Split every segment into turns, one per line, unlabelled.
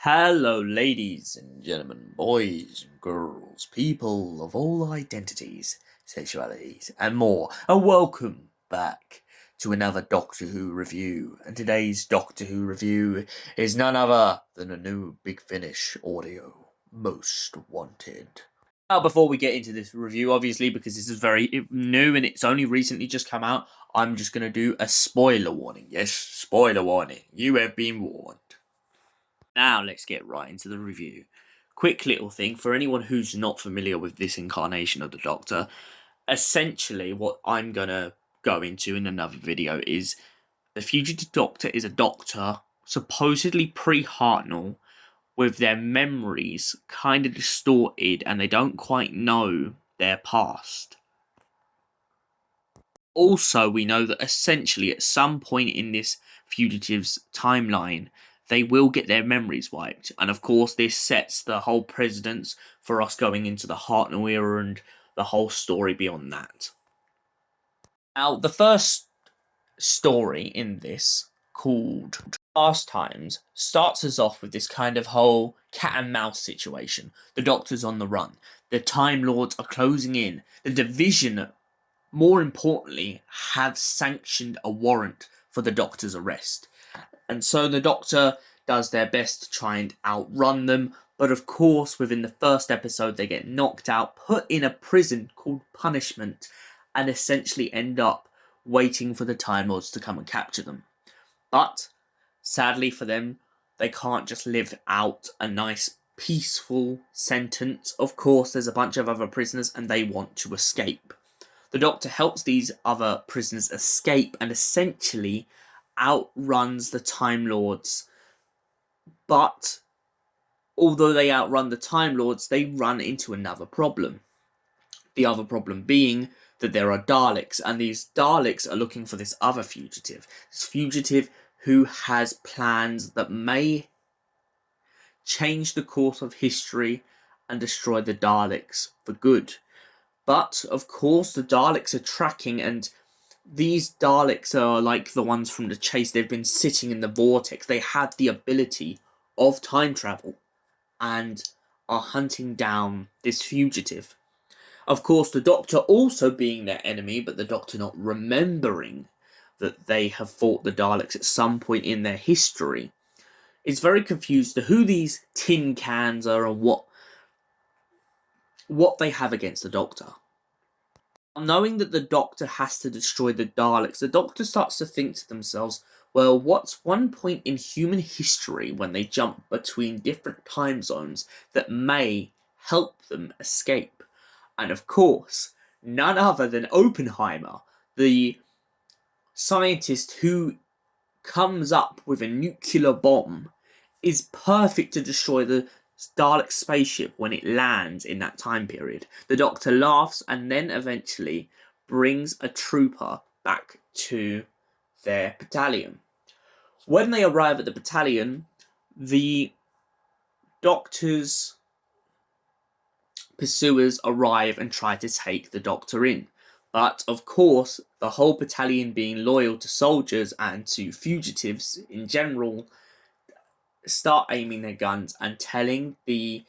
Hello, ladies and gentlemen, boys and girls, people of all identities, sexualities, and more, and welcome back to another Doctor Who review. And today's Doctor Who review is none other than a new Big Finish audio, Most Wanted. Now, before we get into this review, obviously, because this is very new and it's only recently just come out, I'm just going to do a spoiler warning. Yes, spoiler warning. You have been warned. Now let's get right into the review. Quick little thing, for anyone who's not familiar with this incarnation of the Doctor, essentially what I'm going to go into in another video is the Fugitive Doctor is a doctor, supposedly pre-Hartnell, with their memories kind of distorted and they don't quite know their past. Also, we know that essentially at some point in this fugitive's timeline, they will get their memories wiped. And of course, this sets the whole precedence for us going into the Hartnell era and the whole story beyond that. Now, the first story in this, called Past Times, starts us off with this kind of whole cat and mouse situation. The Doctor's on the run. The Time Lords are closing in. The Division, more importantly, have sanctioned a warrant for the Doctor's arrest. And so the Doctor does their best to try and outrun them, but of course, within the first episode, they get knocked out, put in a prison called Punishment, and essentially end up waiting for the Time Lords to come and capture them. But, sadly for them, they can't just live out a nice, peaceful sentence. Of course, there's a bunch of other prisoners, and they want to escape. The Doctor helps these other prisoners escape and essentially outruns the Time Lords. But although they outrun the Time Lords, they run into another problem. The other problem being that there are Daleks, and these Daleks are looking for this other fugitive. This fugitive who has plans that may change the course of history and destroy the Daleks for good. But, of course, the Daleks are tracking, and these Daleks are like the ones from the chase. They've been sitting in the vortex. They have the ability of time travel and are hunting down this fugitive. Of course, the Doctor also being their enemy, but the Doctor not remembering that they have fought the Daleks at some point in their history, is very confused to who these tin cans are and what they have against the Doctor. Knowing that the Doctor has to destroy the Daleks, the Doctor starts to think to themselves, well, what's one point in human history when they jump between different time zones that may help them escape? And of course, none other than Oppenheimer, the scientist who comes up with a nuclear bomb, is perfect to destroy the Dalek spaceship when it lands in that time period. The Doctor laughs and then eventually brings a trooper back to their battalion. When they arrive at the battalion, the Doctor's pursuers arrive and try to take the Doctor in. But, of course, the whole battalion being loyal to soldiers and to fugitives in general, start aiming their guns and telling the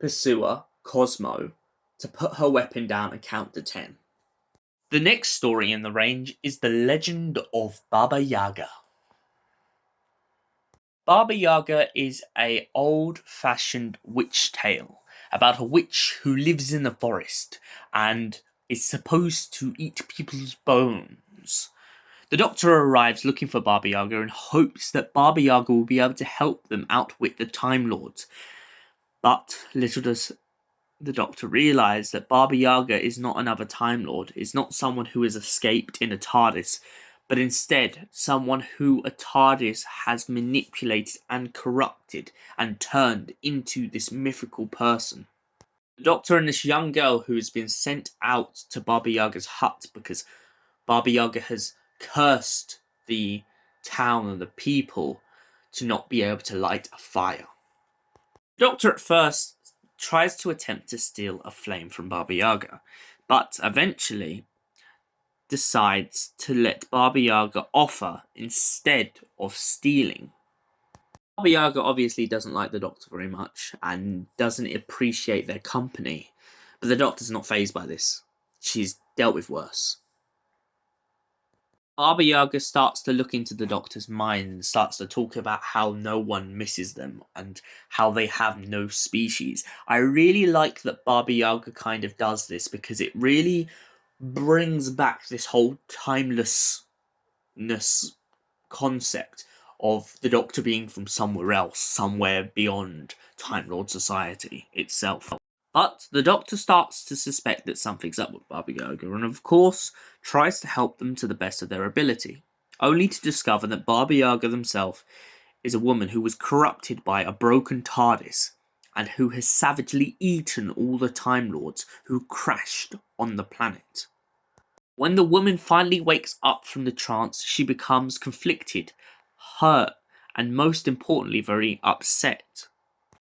pursuer, Cosmo, to put her weapon down and count to 10. The next story in the range is the legend of Baba Yaga. Baba Yaga is an old-fashioned witch tale about a witch who lives in the forest and is supposed to eat people's bones. The Doctor arrives looking for Baba Yaga and hopes that Baba Yaga will be able to help them outwit the Time Lords. But little does the Doctor realise that Baba Yaga is not another Time Lord, is not someone who has escaped in a TARDIS, but instead someone who a TARDIS has manipulated and corrupted and turned into this mythical person. The Doctor and this young girl who has been sent out to Baba Yaga's hut because Baba Yaga has cursed the town and the people to not be able to light a fire. The Doctor at first tries to attempt to steal a flame from Baba Yaga, but eventually decides to let Baba Yaga offer instead of stealing. Baba Yaga obviously doesn't like the Doctor very much and doesn't appreciate their company, but the Doctor's not fazed by this. She's dealt with worse. Baba Yaga starts to look into the Doctor's mind and starts to talk about how no one misses them and how they have no species. I really like that Baba Yaga kind of does this because it really brings back this whole timelessness concept of the Doctor being from somewhere else, somewhere beyond Time Lord society itself. But the Doctor starts to suspect that something's up with Baba Yaga and, of course, tries to help them to the best of their ability, only to discover that Baba Yaga themselves is a woman who was corrupted by a broken TARDIS and who has savagely eaten all the Time Lords who crashed on the planet. When the woman finally wakes up from the trance, she becomes conflicted, hurt, and most importantly, very upset.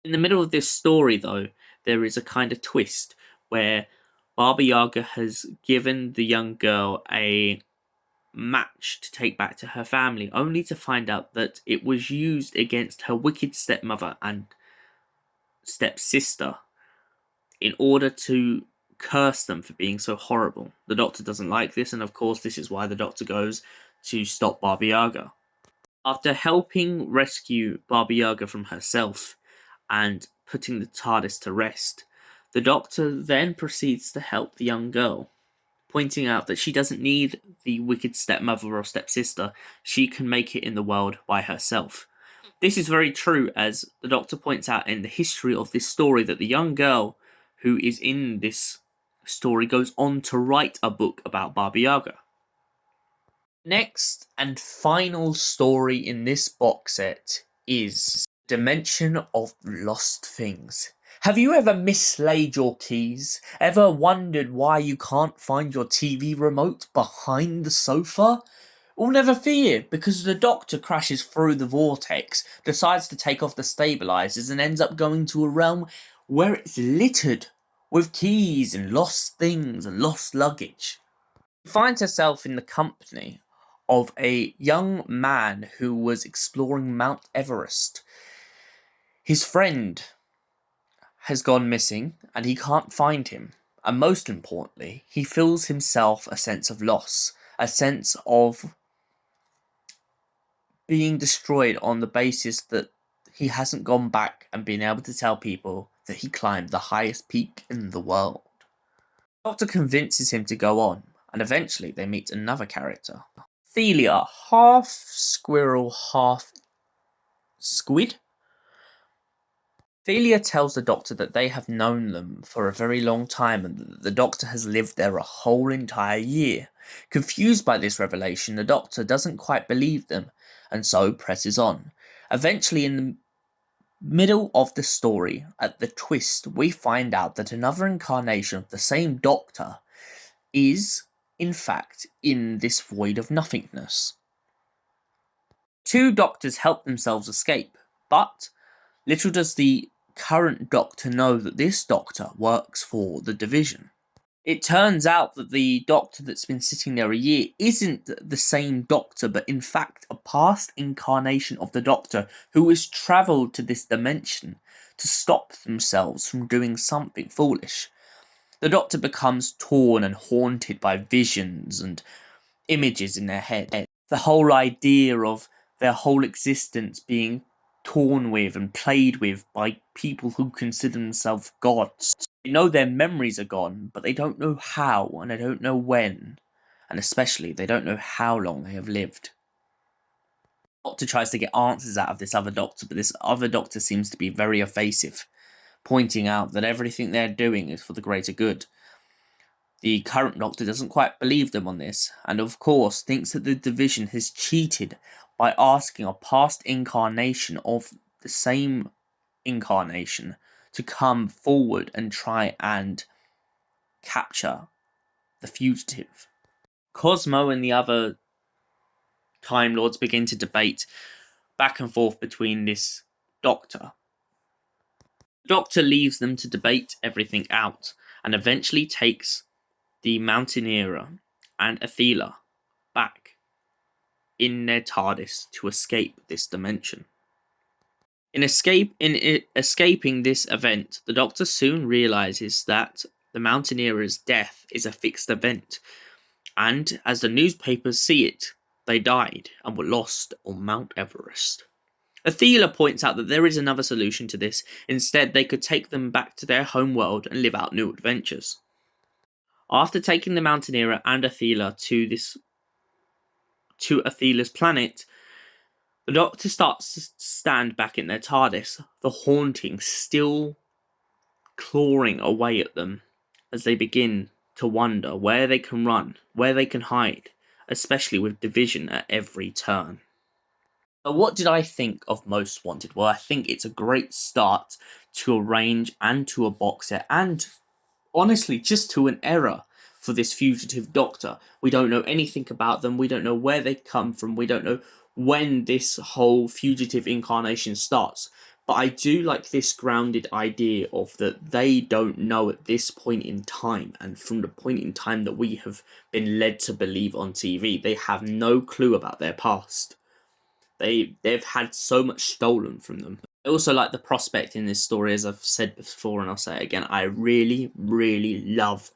In the middle of this story, though, there is a kind of twist where Baba Yaga has given the young girl a match to take back to her family, only to find out that it was used against her wicked stepmother and stepsister in order to curse them for being so horrible. The Doctor doesn't like this, and of course this is why the Doctor goes to stop Baba Yaga. After helping rescue Baba Yaga from herself and putting the TARDIS to rest, the Doctor then proceeds to help the young girl, pointing out that she doesn't need the wicked stepmother or stepsister, she can make it in the world by herself. This is very true, as the Doctor points out in the history of this story that the young girl who is in this story goes on to write a book about Baba Yaga. Next and final story in this box set is Dimension of Lost Things. Have you ever mislaid your keys? Ever wondered why you can't find your TV remote behind the sofa? Well, never fear, because the Doctor crashes through the vortex, decides to take off the stabilizers, and ends up going to a realm where it's littered with keys and lost things and lost luggage. She finds herself in the company of a young man who was exploring Mount Everest. His friend has gone missing and he can't find him. And most importantly, he feels himself a sense of loss, a sense of being destroyed on the basis that he hasn't gone back and been able to tell people that he climbed the highest peak in the world. The Doctor convinces him to go on, and eventually they meet another character. Delia, half squirrel, half squid. Delia tells the Doctor that they have known them for a very long time and that the Doctor has lived there a whole entire year. Confused by this revelation, the Doctor doesn't quite believe them and so presses on. Eventually, in the middle of the story, at the twist, we find out that another incarnation of the same Doctor is, in fact, in this void of nothingness. Two Doctors help themselves escape, but little does the current Doctor know that this Doctor works for the Division. It turns out that the Doctor that's been sitting there a year isn't the same Doctor, but in fact a past incarnation of the Doctor who has travelled to this dimension to stop themselves from doing something foolish. The Doctor becomes torn and haunted by visions and images in their head. The whole idea of their whole existence being torn with and played with by people who consider themselves gods. They know their memories are gone, but they don't know how and they don't know when, and especially they don't know how long they have lived. The Doctor tries to get answers out of this other Doctor, but this other Doctor seems to be very evasive, pointing out that everything they're doing is for the greater good. The current Doctor doesn't quite believe them on this, and of course thinks that the Division has cheated by asking a past incarnation of the same incarnation to come forward and try and capture the fugitive. Cosmo and the other Time Lords begin to debate back and forth between this Doctor. The Doctor leaves them to debate everything out and eventually takes the Mountaineerer and Athela back in their TARDIS to escape this dimension. Escaping this event, the Doctor soon realizes that the Mountaineer's death is a fixed event, and as the newspapers see it, they died and were lost on Mount Everest. Athela points out that there is another solution to this. Instead, they could take them back to their home world and live out new adventures. After taking the Mountaineer and Athela to Athela's planet, the Doctor starts to stand back in their TARDIS, the haunting still clawing away at them as they begin to wonder where they can run, where they can hide, especially with division at every turn. So what did I think of Most Wanted? Well, I think it's a great start to a range and to a box set, and honestly, just to an era for this Fugitive Doctor. We don't know anything about them, we don't know where they come from, we don't know when this whole fugitive incarnation starts. But I do like this grounded idea of that they don't know at this point in time, and from the point in time that we have been led to believe on TV, they have no clue about their past. They've had so much stolen from them. I also like the prospect in this story, as I've said before and I'll say it again. I really, really love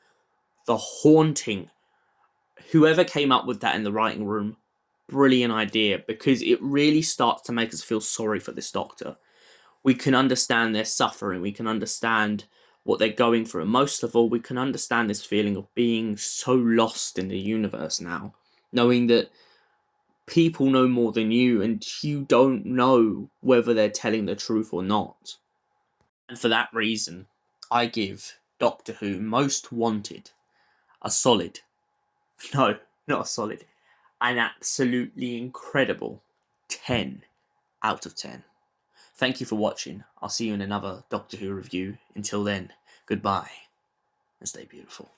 the haunting. Whoever came up with that in the writing room, brilliant idea, because it really starts to make us feel sorry for this Doctor. We can understand their suffering, we can understand what they're going through, and most of all, we can understand this feeling of being so lost in the universe now, knowing that people know more than you, and you don't know whether they're telling the truth or not. And for that reason, I give Doctor Who Most Wanted a solid, no, not a solid, an absolutely incredible 10 out of 10. Thank you for watching. I'll see you in another Doctor Who review. Until then, goodbye, and stay beautiful.